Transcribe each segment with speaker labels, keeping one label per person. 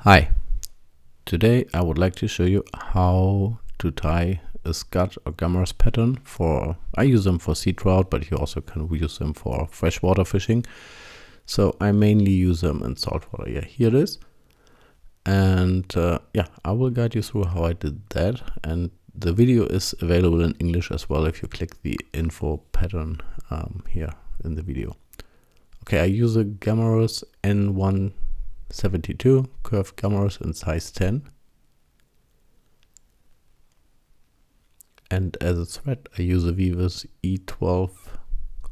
Speaker 1: Hi, today I would like to show you how to tie a Scud or Gammarus pattern I use them for sea trout, but you also can use them for freshwater fishing. So I mainly use them in saltwater. Yeah, here it is. And yeah, I will guide you through how I did that. And the video is available in English as well if you click the info pattern here in the video. Okay, I use a Gammarus N172 curved Gammarus in size 10. And as a thread, I use a Vivus E12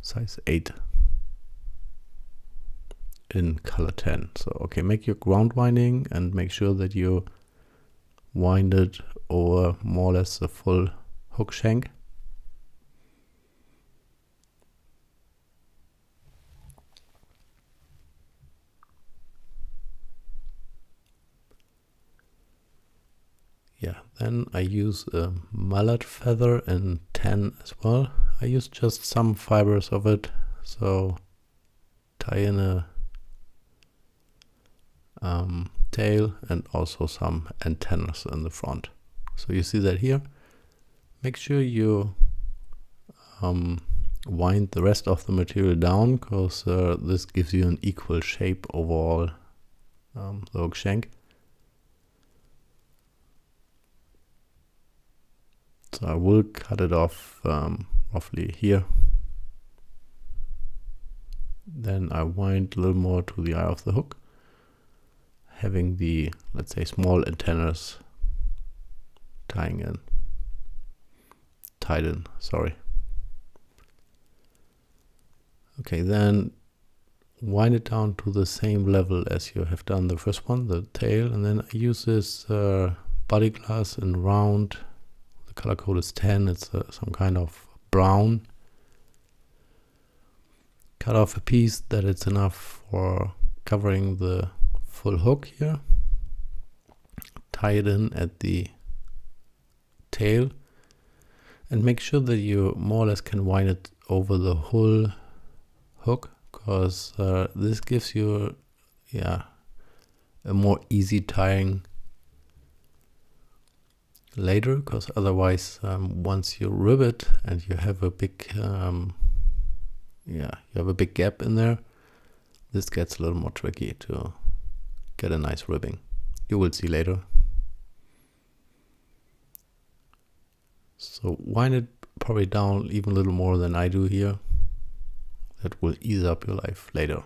Speaker 1: size 8 in color 10. So, okay, make your ground winding and make sure that you wind it over more or less the full hook shank. Yeah, then I use a mallet feather in 10 as well. I use just some fibers of it, so tie in a tail and also some antennas in the front. So you see that here. Make sure you wind the rest of the material down, because this gives you an equal shape overall, the hook shank. So I will cut it off roughly here. Then I wind a little more to the eye of the hook, having the, let's say, small antennas tied in, sorry. Okay, then wind it down to the same level as you have done the first one, the tail, and then I use this body glass in round. The color code is 10, it's some kind of brown. Cut off a piece that it's enough for covering the full hook here. Tie it in at the tail and make sure that you more or less can wind it over the whole hook, because this gives you a more easy tying later, because otherwise once you rivet and you have a big gap in there, this gets a little more tricky to get a nice ribbing. You will see later. So wind it probably down even a little more than I do here. That will ease up your life later.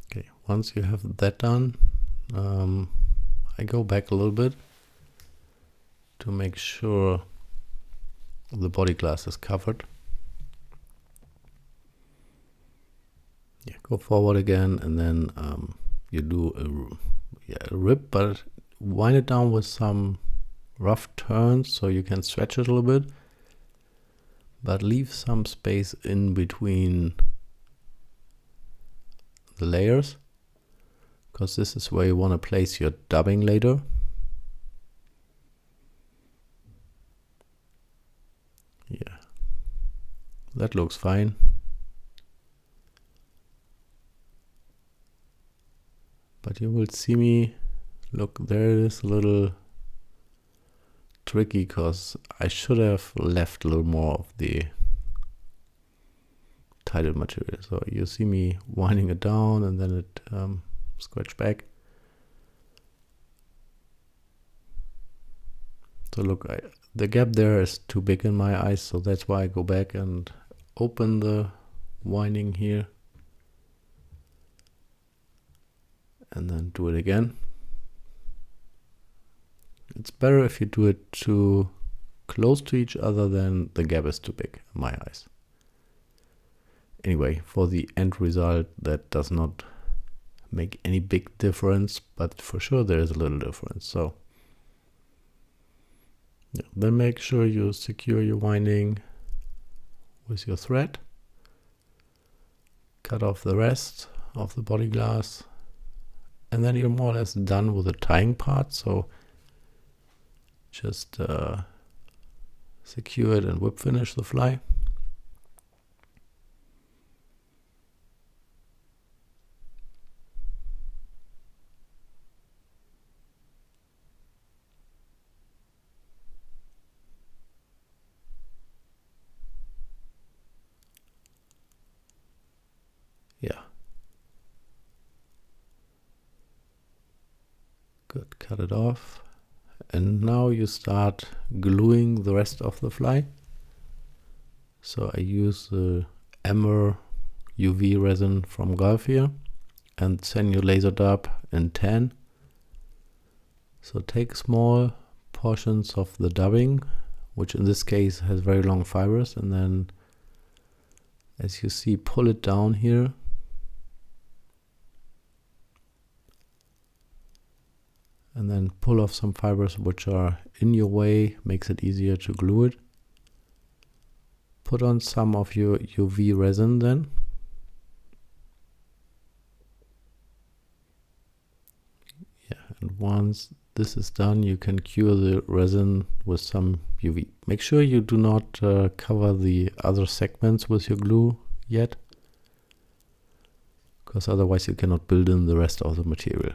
Speaker 1: Okay, once you have that done, I go back a little bit to make sure the body glass is covered. Yeah, go forward again, and then you do a rip, but wind it down with some rough turns so you can stretch it a little bit, but leave some space in between the layers, because this is where you want to place your dubbing later. Yeah, that looks fine. But you will see me, look, there it is, a little tricky, because I should have left a little more of the tied material. So you see me winding it down and then it scratch back. So look, the gap there is too big in my eyes, so that's why I go back and open the winding here and then do it again. It's better if you do it too close to each other than the gap is too big in my eyes. Anyway, for the end result, that does not make any big difference, but for sure there is a little difference. So yeah, then make sure you secure your winding with your thread. Cut off the rest of the body glass, and then you're more or less done with the tying part. So just secure it and whip finish the fly. Good, cut it off. And now you start gluing the rest of the fly. So I use the Amber UV resin from Gulf here and send your laser dab in 10. So take small portions of the dubbing, which in this case has very long fibers, and then as you see, pull it down here. And then pull off some fibers which are in your way, makes it easier to glue it. Put on some of your UV resin then. Yeah, and once this is done, you can cure the resin with some UV. Make sure you do not cover the other segments with your glue yet, because otherwise you cannot build in the rest of the material.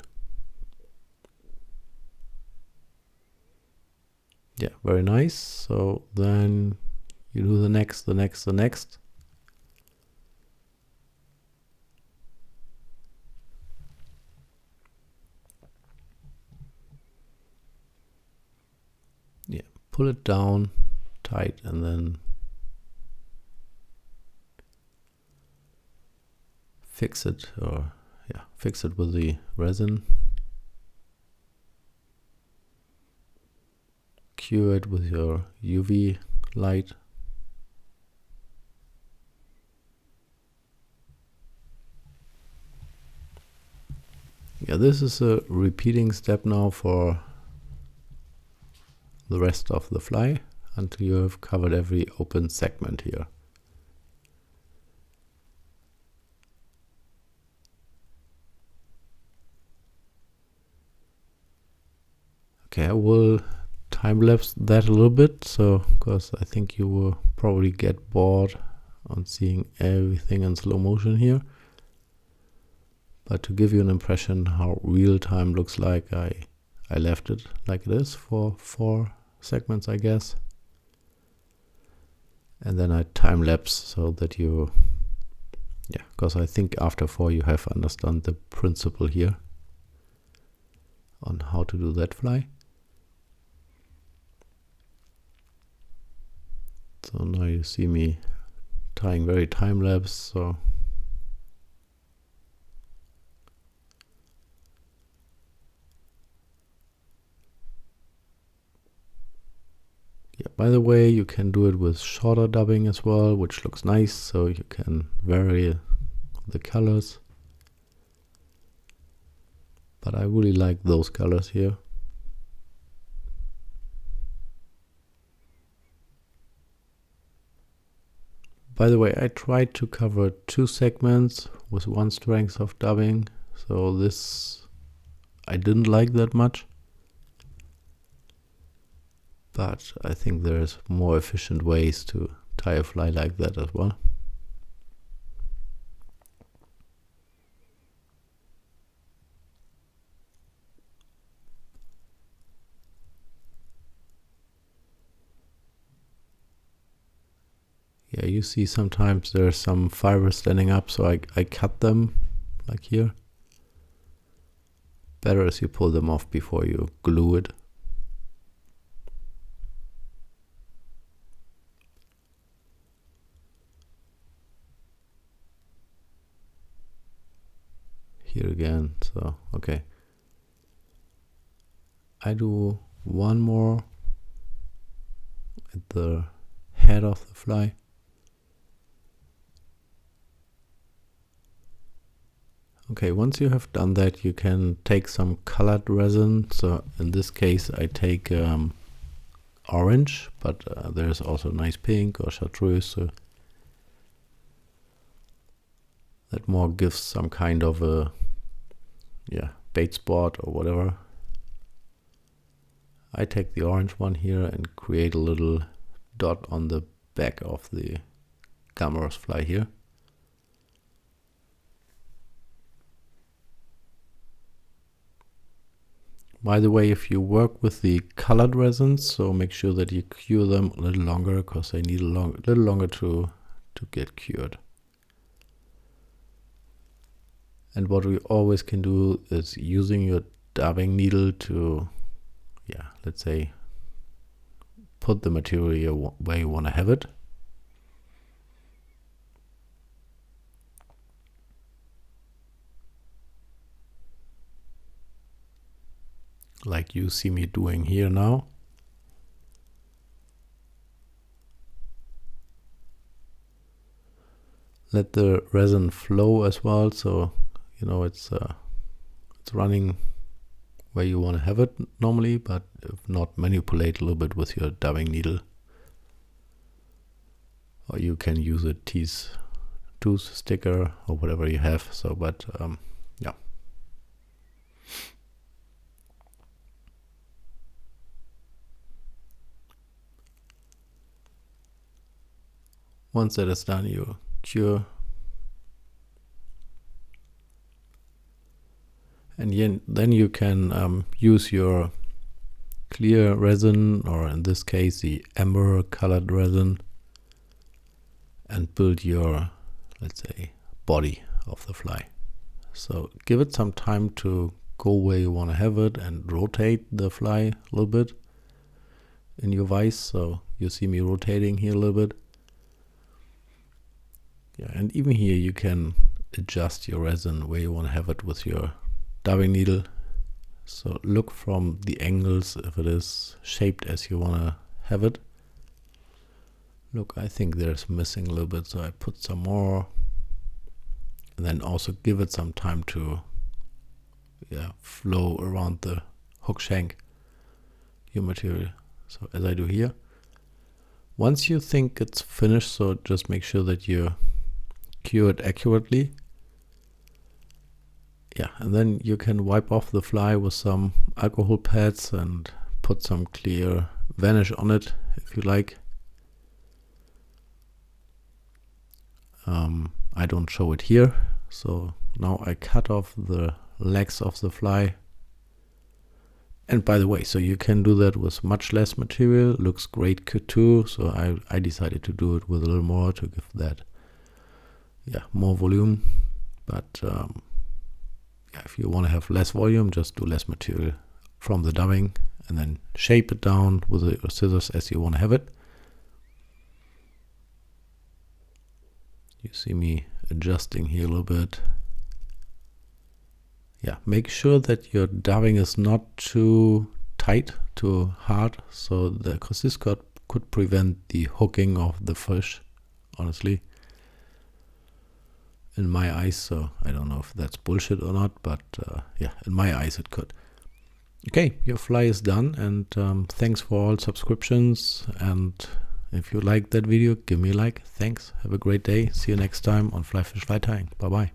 Speaker 1: Yeah, very nice. So then you do the next. Yeah, pull it down tight and then fix it, or yeah, fix it with the resin. Cure it with your UV light. Yeah, this is a repeating step now for the rest of the fly until you have covered every open segment here. Okay, I will time-lapse that a little bit, so because I think you will probably get bored on seeing everything in slow motion here. But to give you an impression how real time looks like, I left it like it is for 4 segments, I guess. And then I time-lapse so that you, yeah, because I think after 4 you have understood the principle here on how to do that fly. So now you see me tying very time-lapse, so yeah, by the way, you can do it with shorter dubbing as well, which looks nice, so you can vary the colors. But I really like those colors here. By the way, I tried to cover 2 segments with 1 strength of dubbing, so this I didn't like that much. But I think there's more efficient ways to tie a fly like that as well. Yeah, you see sometimes there's some fibers standing up, so I cut them like here. Better is you pull them off before you glue it. Here again, so okay. I do one more at the head of the fly. Okay, once you have done that, you can take some colored resin. So in this case, I take orange, but there's also nice pink or chartreuse. So that more gives some kind of a, yeah, bait spot or whatever. I take the orange one here and create a little dot on the back of the Gammarus fly here. By the way, if you work with the colored resins, so make sure that you cure them a little longer, because they need a little longer to get cured. And what we always can do is using your diving needle to, yeah, let's say, put the material where you want to have it. Like you see me doing here now. Let the resin flow as well, so you know it's running where you want to have it normally, but if not, manipulate a little bit with your diving needle. Or you can use a tease tooth sticker or whatever you have. So, but yeah. Once that is done, you cure. And then you can use your clear resin, or in this case the amber colored resin, and build your, let's say, body of the fly. So give it some time to go where you want to have it, and rotate the fly a little bit in your vise. So you see me rotating here a little bit. Yeah, and even here you can adjust your resin where you want to have it with your diving needle. So look from the angles if it is shaped as you want to have it. Look, I think there's missing a little bit, so I put some more, and then also give it some time to flow around the hook shank, your material. So as I do here, once you think it's finished, so just make sure that you cure it accurately. Yeah, and then you can wipe off the fly with some alcohol pads and put some clear varnish on it if you like. I don't show it here, so now I cut off the legs of the fly. And by the way, so you can do that with much less material. Looks great too, so I decided to do it with a little more to give that more volume. But if you want to have less volume, just do less material from the dubbing and then shape it down with the scissors as you want to have it. You see me adjusting here a little bit. Yeah, make sure that your dubbing is not too tight, too hard, so because this could prevent the hooking of the fish, honestly, in my eyes. So I don't know if that's bullshit or not, but in my eyes it could. Okay, your fly is done, and thanks for all subscriptions, and if you liked that video, give me a like. Thanks, have a great day, see you next time on Fly Fish Fly Tying. Bye bye.